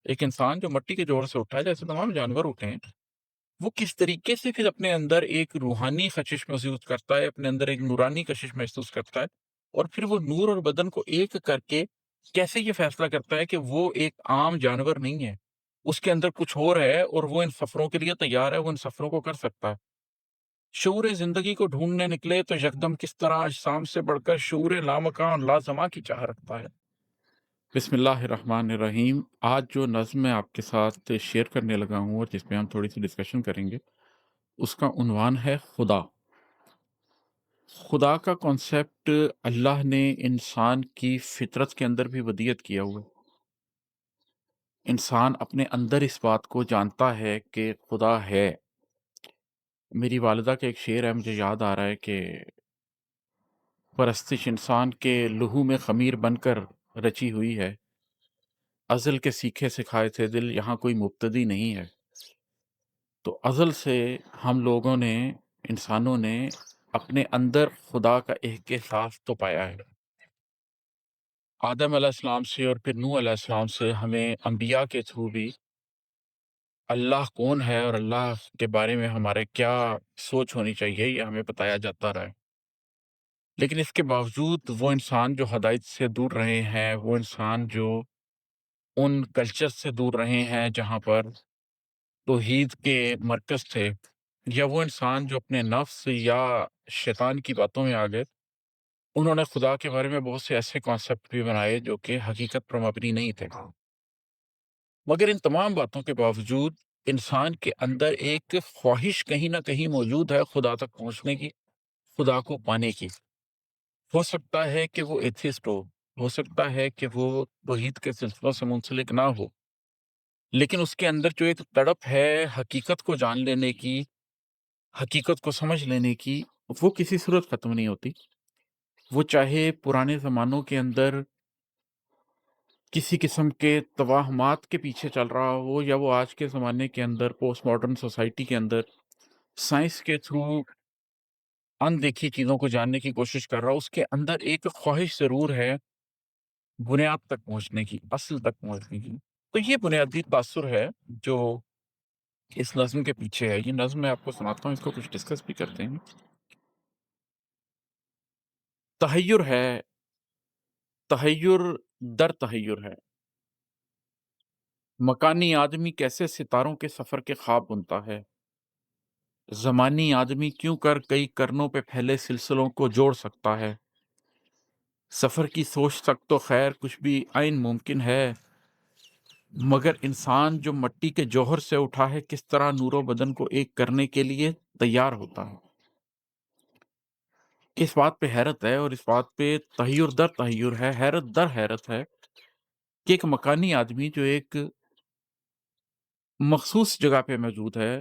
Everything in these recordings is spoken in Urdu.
ایک انسان جو مٹی کے جوڑ سے اٹھا ہے جیسے تمام جانور اٹھے ہیں، وہ کس طریقے سے پھر اپنے اندر ایک روحانی کشش محسوس کرتا ہے، اپنے اندر ایک نورانی کشش محسوس کرتا ہے، اور پھر وہ نور اور بدن کو ایک کر کے کیسے یہ فیصلہ کرتا ہے کہ وہ ایک عام جانور نہیں ہے، اس کے اندر کچھ اور ہے اور وہ ان سفروں کے لیے تیار ہے، وہ ان سفروں کو کر سکتا ہے۔ شعور زندگی کو ڈھونڈنے نکلے تو یکدم کس طرح اجسام سے بڑھ کر شعور لامکان لازمہ کی چاہ رکھتا ہے۔ بسم اللہ الرحمن الرحیم۔ آج جو نظم میں آپ کے ساتھ شیئر کرنے لگا ہوں اور جس پہ ہم تھوڑی سی ڈسکشن کریں گے، اس کا عنوان ہے خدا۔ خدا کا کانسیپٹ اللہ نے انسان کی فطرت کے اندر بھی ودیت کیا ہوا ہے۔ انسان اپنے اندر اس بات کو جانتا ہے کہ خدا ہے۔ میری والدہ کا ایک شعر ہے، مجھے یاد آ رہا ہے کہ پرستش انسان کے لہو میں خمیر بن کر رچی ہوئی ہے، ازل کے سیکھے سکھائے تھے دل، یہاں کوئی مبتدی نہیں ہے۔ تو ازل سے ہم لوگوں نے، انسانوں نے اپنے اندر خدا کا احساس تو پایا ہے۔ آدم علیہ السلام سے اور پھر نوح علیہ السلام سے ہمیں انبیاء کے تھرو بھی اللہ کون ہے اور اللہ کے بارے میں ہمارے کیا سوچ ہونی چاہیے یہ ہمیں بتایا جاتا رہا ہے۔ لیکن اس کے باوجود وہ انسان جو ہدایت سے دور رہے ہیں، وہ انسان جو ان کلچر سے دور رہے ہیں جہاں پر توحید کے مرکز تھے، یا وہ انسان جو اپنے نفس یا شیطان کی باتوں میں آ گئے، انہوں نے خدا کے بارے میں بہت سے ایسے کانسیپٹ بھی بنائے جو کہ حقیقت پر مبنی نہیں تھے۔ مگر ان تمام باتوں کے باوجود انسان کے اندر ایک خواہش کہیں نہ کہیں موجود ہے خدا تک پہنچنے کی، خدا کو پانے کی۔ ہو سکتا ہے کہ وہ ایتھسٹ ہو سکتا ہے کہ وہ توحید کے سلسلوں سے منسلک نہ ہو، لیکن اس کے اندر جو ایک تڑپ ہے حقیقت کو جان لینے کی، حقیقت کو سمجھ لینے کی، وہ کسی صورت ختم نہیں ہوتی۔ وہ چاہے پرانے زمانوں کے اندر کسی قسم کے توہمات کے پیچھے چل رہا ہو، یا وہ آج کے زمانے کے اندر پوسٹ ماڈرن سوسائٹی کے اندر سائنس کے تھرو اندیکھی چیزوں کو جاننے کی کوشش کر رہا ہو، اس کے اندر ایک خواہش ضرور ہے بنیاد تک پہنچنے کی، اصل تک پہنچنے کی۔ تو یہ بنیادی تاثر ہے جو اس نظم کے پیچھے ہے۔ یہ نظم میں آپ کو سناتا ہوں، اس کو کچھ ڈسکس بھی کرتے ہیں۔ تحیر ہے، تحیر در تحیر ہے، مکانی آدمی کیسے ستاروں کے سفر کے خواب بنتا ہے، زمانی آدمی کیوں کر کئی کرنوں پہ پھیلے سلسلوں کو جوڑ سکتا ہے، سفر کی سوچ تک تو خیر کچھ بھی عین ممکن ہے، مگر انسان جو مٹی کے جوہر سے اٹھا ہے کس طرح نور و بدن کو ایک کرنے کے لیے تیار ہوتا ہے۔ اس بات پہ حیرت ہے، اور اس بات پہ تحیر در تحیر ہے، حیرت در حیرت ہے کہ ایک مکانی آدمی جو ایک مخصوص جگہ پہ موجود ہے،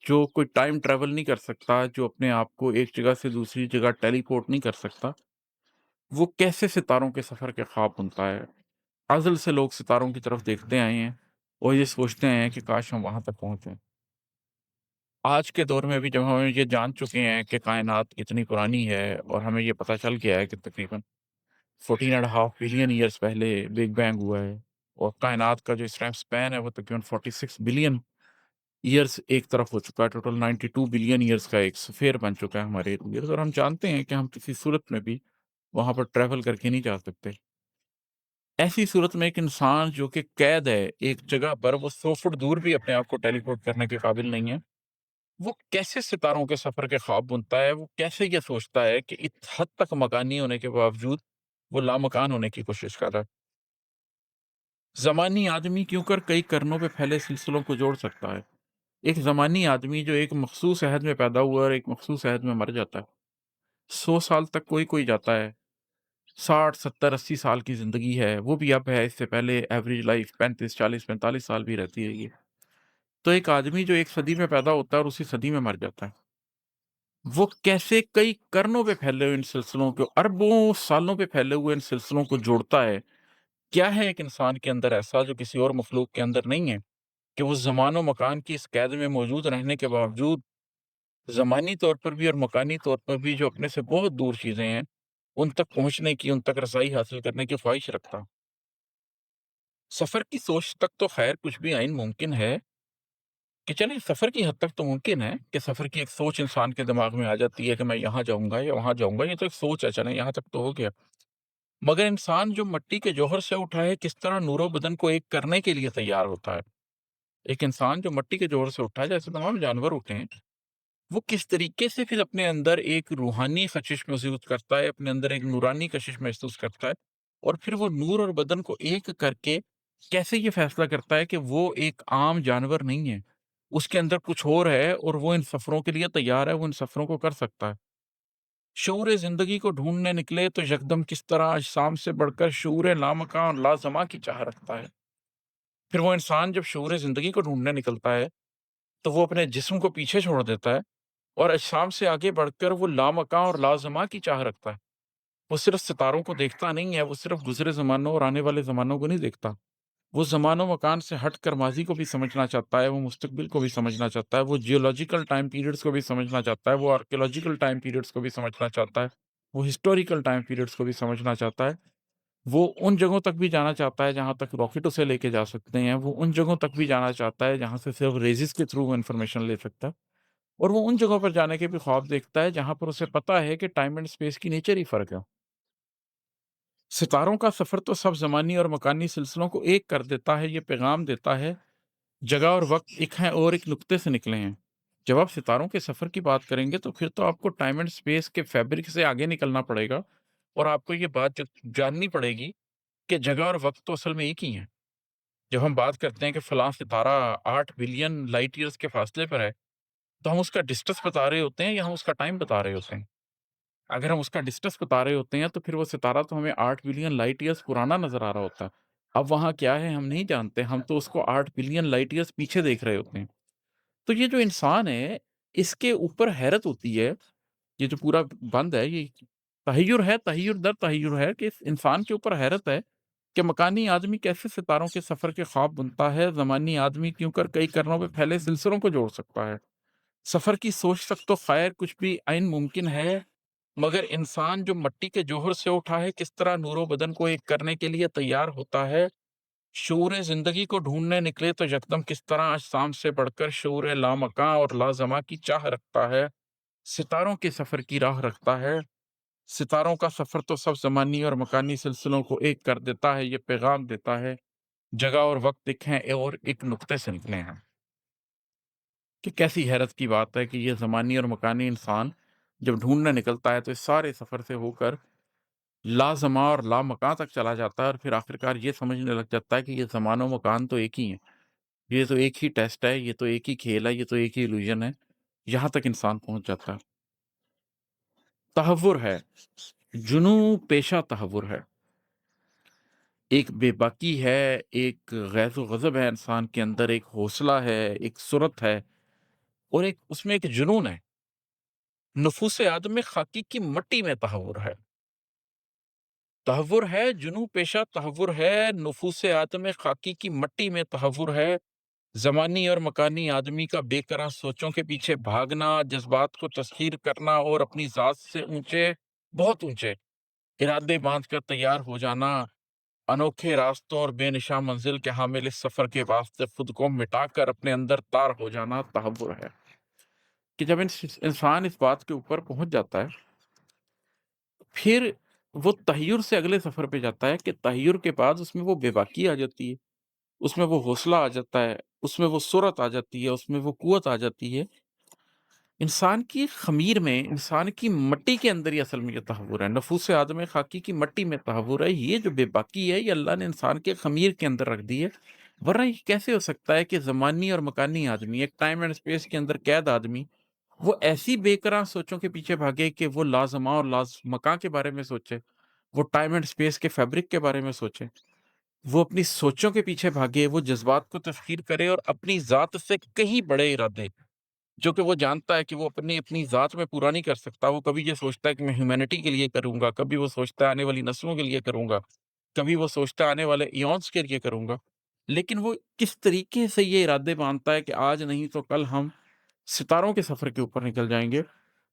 جو کوئی ٹائم ٹریول نہیں کر سکتا، جو اپنے آپ کو ایک جگہ سے دوسری جگہ ٹیلی پورٹ نہیں کر سکتا، وہ کیسے ستاروں کے سفر کے خواب بنتا ہے۔ ازل سے لوگ ستاروں کی طرف دیکھتے آئے ہیں اور یہ سوچتے ہیں کہ کاش ہم وہاں تک پہنچیں۔ آج کے دور میں بھی جب ہم یہ جان چکے ہیں کہ کائنات اتنی پرانی ہے اور ہمیں یہ پتہ چل گیا ہے کہ تقریباً 14.5 بلین ایئرس پہلے بگ بینگ ہوا ہے، اور کائنات کا جو اس ٹائم سپین ہے وہ تقریباً 46 بلین ایئرس ایک طرف ہو چکا ہے، ٹوٹل 92 بلین ایئرس کا ایک سفیر بن چکا ہے ہمارے ارد گرد، اور ہم جانتے ہیں کہ ہم کسی صورت میں بھی وہاں پر ٹریول کر کے نہیں جا سکتے۔ ایسی صورت میں ایک انسان جو کہ قید ہے ایک جگہ پر، وہ 100 فٹ دور بھی اپنے آپ کو ٹیلی پورٹ کرنے کے قابل نہیں ہے، وہ کیسے ستاروں کے سفر کے خواب بنتا ہے، وہ کیسے یہ سوچتا ہے کہ اس حد تک مکانی ہونے کے باوجود وہ لامکان ہونے کی کوشش کر رہا ہے۔ زمانی آدمی کیوں کر کئی کرنوں پہ پھیلے سلسلوں کو جوڑ سکتا ہے۔ ایک زمانی آدمی جو ایک مخصوص عہد میں پیدا ہوا اور ایک مخصوص عہد میں مر جاتا ہے، 100 سال تک کوئی جاتا ہے، 60 70 80 سال کی زندگی ہے، وہ بھی اب ہے، اس سے پہلے ایوریج لائف 35 40 45 سال بھی رہتی رہی ہے۔ تو ایک آدمی جو ایک صدی میں پیدا ہوتا ہے اور اسی صدی میں مر جاتا ہے، وہ کیسے کئی کرنوں پہ پھیلے ہوئے ان سلسلوں کو، اربوں سالوں پہ پھیلے ہوئے ان سلسلوں کو جوڑتا ہے؟ کیا ہے ایک انسان کے اندر ایسا جو کسی اور مخلوق کے اندر نہیں ہے، کہ وہ زمان و مکان کی اس قید میں موجود رہنے کے باوجود زمانی طور پر بھی اور مکانی طور پر بھی جو اپنے سے بہت دور چیزیں ہیں ان تک پہنچنے کی، ان تک رسائی حاصل کرنے کی خواہش رکھتا؟ سفر کی سوچ تک تو خیر کچھ بھی عین ممکن ہے کہ چلیں سفر کی حد تک تو ممکن ہے کہ سفر کی ایک سوچ انسان کے دماغ میں آ جاتی ہے کہ میں یہاں جاؤں گا یا وہاں جاؤں گا، یہ تو ایک سوچ ہے، چلیں یہاں تک تو ہو گیا۔ مگر انسان جو مٹی کے جوہر سے اٹھا ہے کس طرح نور و بدن کو ایک کرنے کے لیے تیار ہوتا ہے؟ ایک انسان جو مٹی کے جوہر سے اٹھا ہے جیسے تمام جانور اٹھے ہیں، وہ کس طریقے سے پھر اپنے اندر ایک روحانی کشش محسوس کرتا ہے، اپنے اندر ایک نورانی کشش محسوس کرتا ہے، اور پھر وہ نور اور بدن کو ایک کر کے کیسے یہ فیصلہ کرتا ہے کہ وہ ایک عام جانور نہیں ہے، اس کے اندر کچھ اور ہے اور وہ ان سفروں کے لیے تیار ہے، وہ ان سفروں کو کر سکتا ہے۔ شعور زندگی کو ڈھونڈنے نکلے تو یکدم کس طرح اجسام سے بڑھ کر شعور لامکاں اور لازماں کی چاہ رکھتا ہے۔ پھر وہ انسان جب شعور زندگی کو ڈھونڈنے نکلتا ہے تو وہ اپنے جسم کو پیچھے چھوڑ دیتا ہے اور اجسام سے آگے بڑھ کر وہ لامکاں اور لازماں کی چاہ رکھتا ہے۔ وہ صرف ستاروں کو دیکھتا نہیں ہے، وہ صرف گزرے زمانوں اور آنے والے زمانوں کو نہیں دیکھتا، وہ زمان و مکان سے ہٹ کر ماضی کو بھی سمجھنا چاہتا ہے، وہ مستقبل کو بھی سمجھنا چاہتا ہے، وہ جیولوجیکل ٹائم پیریڈز کو بھی سمجھنا چاہتا ہے، وہ آرکیولوجیکل ٹائم پیریڈز کو بھی سمجھنا چاہتا ہے، وہ ہسٹوریکل ٹائم پیریڈز کو بھی سمجھنا چاہتا ہے، وہ ان جگہوں تک بھی جانا چاہتا ہے جہاں تک راکٹ اسے لے کے جا سکتے ہیں، وہ ان جگہوں تک بھی جانا چاہتا ہے جہاں سے صرف ریزز کے تھرو وہ انفارمیشن لے سکتا ہے، اور وہ ان جگہوں پر جانے کے بھی خواب دیکھتا ہے جہاں پر اسے پتا ہے کہ ٹائم اینڈ اسپیس کی نیچر ہی فرق ہے۔ ستاروں کا سفر تو سب زمانی اور مکانی سلسلوں کو ایک کر دیتا ہے، یہ پیغام دیتا ہے جگہ اور وقت ایک ہیں اور ایک نقطے سے نکلے ہیں۔ جب آپ ستاروں کے سفر کی بات کریں گے تو پھر تو آپ کو ٹائم اینڈ اسپیس کے فیبرک سے آگے نکلنا پڑے گا اور آپ کو یہ بات جاننی پڑے گی کہ جگہ اور وقت تو اصل میں ایک ہی ہیں۔ جب ہم بات کرتے ہیں کہ فلاں ستارہ 8 بلین لائٹ ایئرز کے فاصلے پر ہے تو ہم اس کا ڈسٹنس بتا رہے ہوتے ہیں یا ہم اس کا ٹائم بتا رہے ہوتے ہیں؟ اگر ہم اس کا ڈسٹنس بتا رہے ہوتے ہیں تو پھر وہ ستارہ تو ہمیں 8 بلین لائٹ ایئرز پرانا نظر آ رہا ہوتا ہے۔ اب وہاں کیا ہے ہم نہیں جانتے، ہم تو اس کو 8 بلین لائٹ ایئرز پیچھے دیکھ رہے ہوتے ہیں۔ تو یہ جو انسان ہے اس کے اوپر حیرت ہوتی ہے، یہ جو پورا بند ہے یہ تحیر ہے، تحیر در تحیر ہے کہ اس انسان کے اوپر حیرت ہے کہ مکانی آدمی کیسے ستاروں کے سفر کے خواب بنتا ہے، زمانی آدمی کیوں کر کئی کرنوں پہ پھیلے سلسلوں کو جوڑ سکتا ہے۔ سفر کی سوچ تک تو خیر کچھ بھی عین ممکن ہے، مگر انسان جو مٹی کے جوہر سے اٹھا ہے کس طرح نور و بدن کو ایک کرنے کے لیے تیار ہوتا ہے۔ شعور زندگی کو ڈھونڈنے نکلے تو یکدم کس طرح اجسام سے بڑھ کر شعور لامکاں اور لازماں کی چاہ رکھتا ہے، ستاروں کے سفر کی راہ رکھتا ہے۔ ستاروں کا سفر تو سب زمانی اور مکانی سلسلوں کو ایک کر دیتا ہے، یہ پیغام دیتا ہے جگہ اور وقت ایک ہیں اور ایک نقطے سے نکلے ہیں۔ کہ کیسی حیرت کی بات ہے کہ یہ زمانی اور مکانی انسان جب ڈھونڈنے نکلتا ہے تو اس سارے سفر سے ہو کر لازماں اور لامکاں تک چلا جاتا ہے اور پھر آخرکار یہ سمجھنے لگ جاتا ہے کہ یہ زمان و مکان تو ایک ہی ہیں، یہ تو ایک ہی ٹیسٹ ہے، یہ تو ایک ہی کھیل ہے، یہ تو ایک ہی illusion ہے۔ یہاں تک انسان پہنچ جاتا ہے۔ تہور ہے، جنوں پیشہ تہور ہے، ایک بے باکی ہے، ایک غیظ و غضب ہے انسان کے اندر، ایک حوصلہ ہے، ایک سرت ہے اور ایک اس میں ایک جنون ہے۔ نفوس آدم میں خاکی کی مٹی میں تہور ہے، تہور ہے، جنوں پیشہ تہور ہے، نفوس آدم میں خاکی کی مٹی میں تہور ہے۔ زمانی اور مکانی آدمی کا بے قرار سوچوں کے پیچھے بھاگنا، جذبات کو تسخیر کرنا اور اپنی ذات سے اونچے، بہت اونچے ارادے باندھ کر تیار ہو جانا، انوکھے راستوں اور بے نشاں منزل کے حامل اس سفر کے واسطے خود کو مٹا کر اپنے اندر تار ہو جانا تہور ہے۔ کہ جب انسان اس بات کے اوپر پہنچ جاتا ہے پھر وہ تحیر سے اگلے سفر پہ جاتا ہے کہ تحیر کے بعد اس میں وہ بے باکی آ جاتی ہے، اس میں وہ حوصلہ آ جاتا ہے، اس میں وہ سرعت آ جاتی ہے، اس میں وہ قوت آ جاتی ہے۔ انسان کی خمیر میں، انسان کی مٹی کے اندر ہی اصل میں یہ تحور ہے، نفوس آدم خاکی کی مٹی میں تحور ہے۔ یہ جو بے باکی ہے یہ اللہ نے انسان کے خمیر کے اندر رکھ دی ہے، ورنہ یہ کیسے ہو سکتا ہے کہ زمانی اور مکانی آدمی، ایک ٹائم اینڈ اسپیس کے اندر قید آدمی، وہ ایسی بے قرار سوچوں کے پیچھے بھاگے کہ وہ لازماں اور مکاں کے بارے میں سوچے، وہ ٹائم اینڈ اسپیس کے فیبرک کے بارے میں سوچے، وہ اپنی سوچوں کے پیچھے بھاگے، وہ جذبات کو تسخیر کرے اور اپنی ذات سے کہیں بڑے ارادے جو کہ وہ جانتا ہے کہ وہ اپنی ذات میں پورا نہیں کر سکتا، وہ کبھی یہ سوچتا ہے کہ میں ہیومینٹی کے لیے کروں گا، کبھی وہ سوچتا ہے آنے والی نسلوں کے لیے کروں گا، کبھی وہ سوچتا ہے آنے والے ایونس کے لیے کروں گا، لیکن وہ کس طریقے سے یہ ارادے باندھتا ہے کہ آج نہیں تو کل ہم ستاروں کے سفر کے اوپر نکل جائیں گے،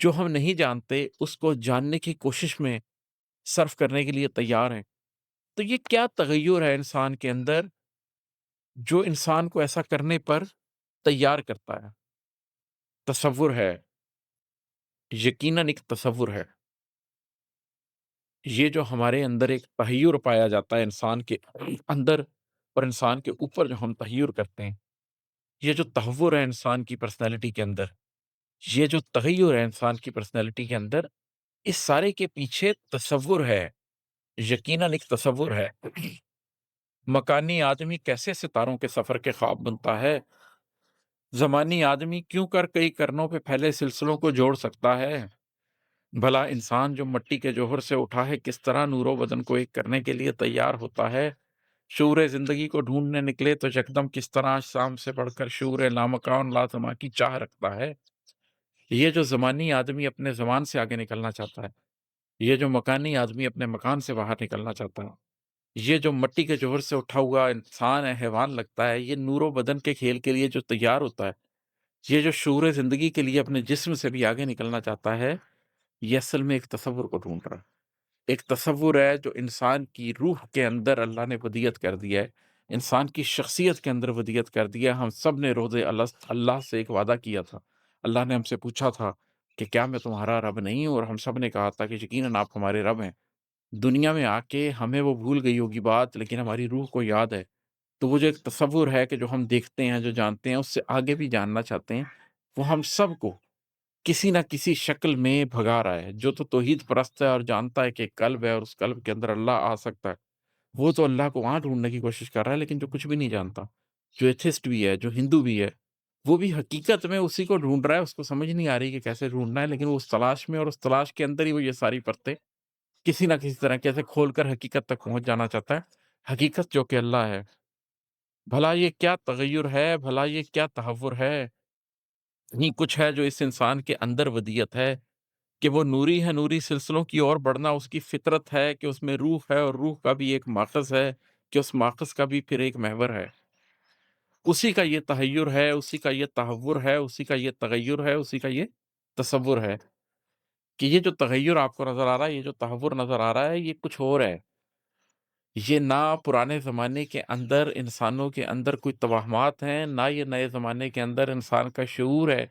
جو ہم نہیں جانتے اس کو جاننے کی کوشش میں صرف کرنے کے لیے تیار ہیں۔ تو یہ کیا تغیر ہے انسان کے اندر جو انسان کو ایسا کرنے پر تیار کرتا ہے؟ تصور ہے، یقیناً ایک تصور ہے۔ یہ جو ہمارے اندر ایک تحیر پایا جاتا ہے انسان کے اندر اور انسان کے اوپر جو ہم تحیر کرتے ہیں، یہ جو تحور ہے انسان کی پرسنالٹی کے اندر، یہ جو تغیر ہے انسان کی پرسنالٹی کے اندر، اس سارے کے پیچھے تصور ہے، یقیناً ایک تصور ہے۔ مکانی آدمی کیسے ستاروں کے سفر کے خواب بنتا ہے؟ زمانی آدمی کیوں کر کئی کرنوں پہ پھیلے سلسلوں کو جوڑ سکتا ہے؟ بھلا انسان جو مٹی کے جوہر سے اٹھا ہے کس طرح نور و بدن کو ایک کرنے کے لیے تیار ہوتا ہے؟ شعور زندگی کو ڈھونڈنے نکلے تو یکدم کس طرح شام سے بڑھ کر شعور لامکان لازمہ کی چاہ رکھتا ہے؟ یہ جو زمانی آدمی اپنے زمان سے آگے نکلنا چاہتا ہے، یہ جو مکانی آدمی اپنے مکان سے باہر نکلنا چاہتا ہے، یہ جو مٹی کے جوہر سے اٹھا ہوا انسان ہے، حیوان لگتا ہے، یہ نور و بدن کے کھیل کے لیے جو تیار ہوتا ہے، یہ جو شعور زندگی کے لیے اپنے جسم سے بھی آگے نکلنا چاہتا ہے، یہ اصل میں ایک تصور کو ڈھونڈ رہا ہے۔ ایک تصور ہے جو انسان کی روح کے اندر اللہ نے ودیت کر دیا ہے، انسان کی شخصیت کے اندر ودیت کر دیا ہے۔ ہم سب نے روز الست اللہ سے ایک وعدہ کیا تھا، اللہ نے ہم سے پوچھا تھا کہ کیا میں تمہارا رب نہیں ہوں، اور ہم سب نے کہا تھا کہ یقیناً آپ ہمارے رب ہیں۔ دنیا میں آ کے ہمیں وہ بھول گئی ہوگی بات، لیکن ہماری روح کو یاد ہے۔ تو وہ جو ایک تصور ہے کہ جو ہم دیکھتے ہیں، جو جانتے ہیں، اس سے آگے بھی جاننا چاہتے ہیں، وہ ہم سب کو کسی نہ کسی شکل میں بھگا رہا ہے۔ جو تو توحید پرست ہے اور جانتا ہے کہ ایک قلب ہے اور اس قلب کے اندر اللہ آ سکتا ہے، وہ تو اللہ کو وہاں ڈھونڈنے کی کوشش کر رہا ہے، لیکن جو کچھ بھی نہیں جانتا، جو ایتھسٹ بھی ہے، جو ہندو بھی ہے، وہ بھی حقیقت میں اسی کو ڈھونڈ رہا ہے۔ اس کو سمجھ نہیں آ رہی کہ کیسے ڈھونڈنا ہے، لیکن وہ اس تلاش میں اور اس تلاش کے اندر ہی وہ یہ ساری پرتیں کسی نہ کسی طرح کیسے کھول کر حقیقت تک پہنچ جانا چاہتا ہے، حقیقت جو کہ اللہ ہے۔ بھلا یہ کیا تغیر ہے، بھلا یہ کیا تحور ہے؟ یہی کچھ ہے جو اس انسان کے اندر ودیت ہے کہ وہ نوری ہے، نوری سلسلوں کی اور بڑھنا اس کی فطرت ہے کہ اس میں روح ہے، اور روح کا بھی ایک ماخذ ہے کہ اس ماخذ کا بھی پھر ایک محور ہے۔ اسی کا یہ تحیر ہے، اسی کا یہ تحور ہے، اسی کا یہ تغیر ہے، اسی کا یہ تصور ہے کہ یہ جو تغیر آپ کو نظر آ رہا ہے، یہ جو تحور نظر آ رہا ہے، یہ کچھ اور ہے۔ یہ نہ پرانے زمانے کے اندر انسانوں کے اندر کوئی توہمات ہیں، نہ یہ نئے زمانے کے اندر انسان کا شعور ہے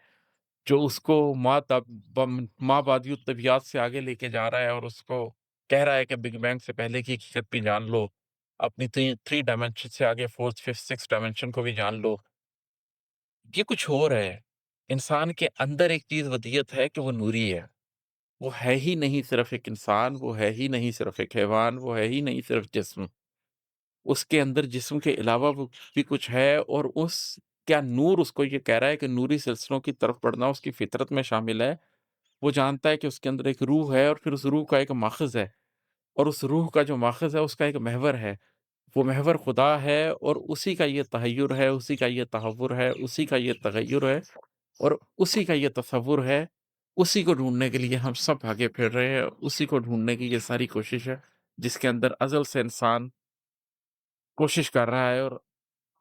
جو اس کو ماں بعدی الطبیعیات سے آگے لے کے جا رہا ہے اور اس کو کہہ رہا ہے کہ بگ بینگ سے پہلے کی حقیقت بھی جان لو، اپنی تھری ڈائمینشن سے آگے فورتھ ففتھ سکس ڈائمینشن کو بھی جان لو۔ یہ کچھ اور ہے۔ انسان کے اندر ایک چیز ودیت ہے کہ وہ نوری ہے، وہ ہے ہی نہیں صرف ایک انسان، وہ ہے ہی نہیں صرف ایک حیوان، وہ ہے ہی نہیں صرف جسم، اس کے اندر جسم کے علاوہ وہ بھی کچھ ہے، اور اس کیا نور اس کو یہ کہہ رہا ہے کہ نوری سلسلوں کی طرف بڑھنا اس کی فطرت میں شامل ہے۔ وہ جانتا ہے کہ اس کے اندر ایک روح ہے، اور پھر اس روح کا ایک ماخذ ہے، اور اس روح کا جو ماخذ ہے اس کا ایک محور ہے، وہ محور خدا ہے، اور اسی کا یہ تحیر ہے، اسی کا یہ تحور ہے، اسی کا یہ تغیر ہے، اور اسی کا یہ تصور ہے۔ اسی کو ڈھونڈنے کے لیے ہم سب بھاگے پھر رہے ہیں، اسی کو ڈھونڈنے کی یہ ساری کوشش ہے جس کے اندر ازل سے انسان کوشش کر رہا ہے، اور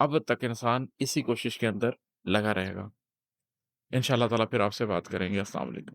اب تک انسان اسی کوشش کے اندر لگا رہے گا۔ انشاءاللہ تعالیٰ پھر آپ سے بات کریں گے۔ السلام علیکم۔